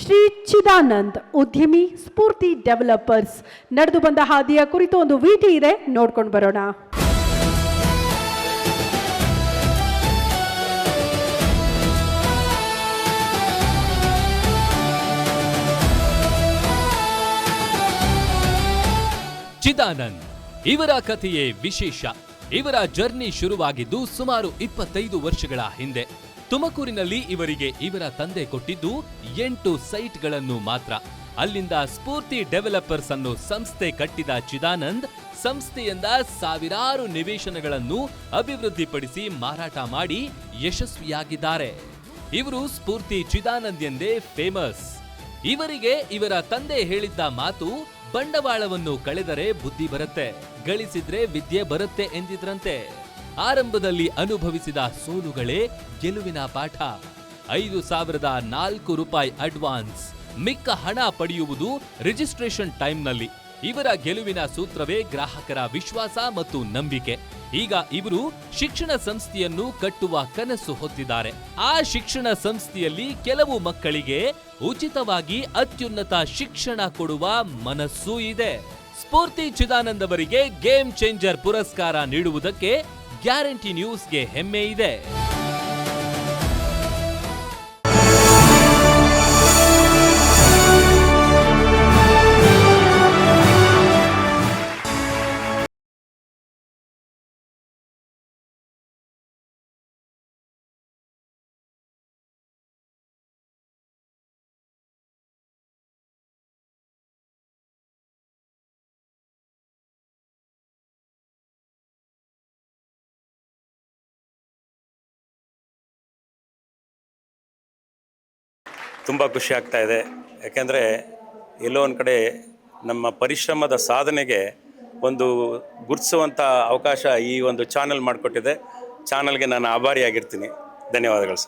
ಶ್ರೀ ಚಿದಾನಂದ್ ಉದ್ಯಮಿ ಸ್ಫೂರ್ತಿ ಡೆವಲಪರ್ಸ್ ನಡೆದು ಬಂದ ಹಾದಿಯ ಕುರಿತು ಒಂದು ವಿಟಿ ಇದೆ, ನೋಡ್ಕೊಂಡು ಬರೋಣ. ಚಿದಾನಂದ್ ಇವರ ಕಥೆಯೇ ವಿಶೇಷ. ಇವರ ಜರ್ನಿ ಶುರುವಾಗಿದ್ದು ಸುಮಾರು 25 ವರ್ಷಗಳ ಹಿಂದೆ. ತುಮಕೂರಿನಲ್ಲಿ ಇವರಿಗೆ ಇವರ ತಂದೆ ಕೊಟ್ಟಿದ್ದು 8 ಸೈಟ್ಗಳನ್ನು ಮಾತ್ರ. ಅಲ್ಲಿಂದ ಸ್ಫೂರ್ತಿ ಡೆವಲಪರ್ಸ್ ಅನ್ನೋ ಸಂಸ್ಥೆ ಕಟ್ಟಿದ ಚಿದಾನಂದ್ ಸಂಸ್ಥೆಯಿಂದ ಸಾವಿರಾರು ನಿವೇಶನಗಳನ್ನು ಅಭಿವೃದ್ಧಿಪಡಿಸಿ ಮಾರಾಟ ಮಾಡಿ ಯಶಸ್ವಿಯಾಗಿದ್ದಾರೆ. ಇವರು ಸ್ಫೂರ್ತಿ ಚಿದಾನಂದ್ ಎಂದೇ ಫೇಮಸ್. ಇವರಿಗೆ ಇವರ ತಂದೆ ಹೇಳಿದ್ದ ಮಾತು, ಬಂಡವಾಳವನ್ನು ಕಳೆದರೆ ಬುದ್ಧಿ ಬರುತ್ತೆ, ಗಳಿಸಿದ್ರೆ ವಿದ್ಯೆ ಬರುತ್ತೆ ಎಂದಿದ್ರಂತೆ. ಆರಂಭದಲ್ಲಿ ಅನುಭವಿಸಿದ ಸೋಲುಗಳೇ ಗೆಲುವಿನ ಪಾಠ. 5,004 ರೂಪಾಯಿ ಅಡ್ವಾನ್ಸ್, ಮಿಕ್ಕ ಹಣ ಪಡೆಯುವುದು ರಿಜಿಸ್ಟ್ರೇಷನ್ ಟೈಮ್ನಲ್ಲಿ. ಇವರ ಗೆಲುವಿನ ಸೂತ್ರವೇ ಗ್ರಾಹಕರ ವಿಶ್ವಾಸ ಮತ್ತು ನಂಬಿಕೆ. ಈಗ ಇವರು ಶಿಕ್ಷಣ ಸಂಸ್ಥೆಯನ್ನು ಕಟ್ಟುವ ಕನಸು ಹೊತ್ತಿದ್ದಾರೆ. ಆ ಶಿಕ್ಷಣ ಸಂಸ್ಥೆಯಲ್ಲಿ ಕೆಲವು ಮಕ್ಕಳಿಗೆ ಉಚಿತವಾಗಿ ಅತ್ಯುನ್ನತ ಶಿಕ್ಷಣ ಕೊಡುವ ಮನಸ್ಸೂ ಇದೆ. ಸ್ಫೂರ್ತಿ ಚಿದಾನಂದ್ ಅವರಿಗೆ ಗೇಮ್ ಚೇಂಜರ್ ಪುರಸ್ಕಾರ ನೀಡುವುದಕ್ಕೆ ಗ್ಯಾರಂಟಿ ನ್ಯೂಸ್ಗೆ ಹೆಮ್ಮೆ ಇದೆ. ತುಂಬ ಖುಷಿ ಆಗ್ತಾ ಇದೆ. ಯಾಕೆಂದರೆ ಎಲ್ಲೋ ಒಂದು ಕಡೆ ನಮ್ಮ ಪರಿಶ್ರಮದ ಸಾಧನೆಗೆ ಒಂದು ಗುರುತಿಸುವಂಥ ಅವಕಾಶ ಈ ಒಂದು ಚಾನಲ್ ಮಾಡಿಕೊಟ್ಟಿದೆ. ಚಾನಲ್ಗೆ ನಾನು ಆಭಾರಿಯಾಗಿರ್ತೀನಿ. ಧನ್ಯವಾದಗಳು ಸರ್.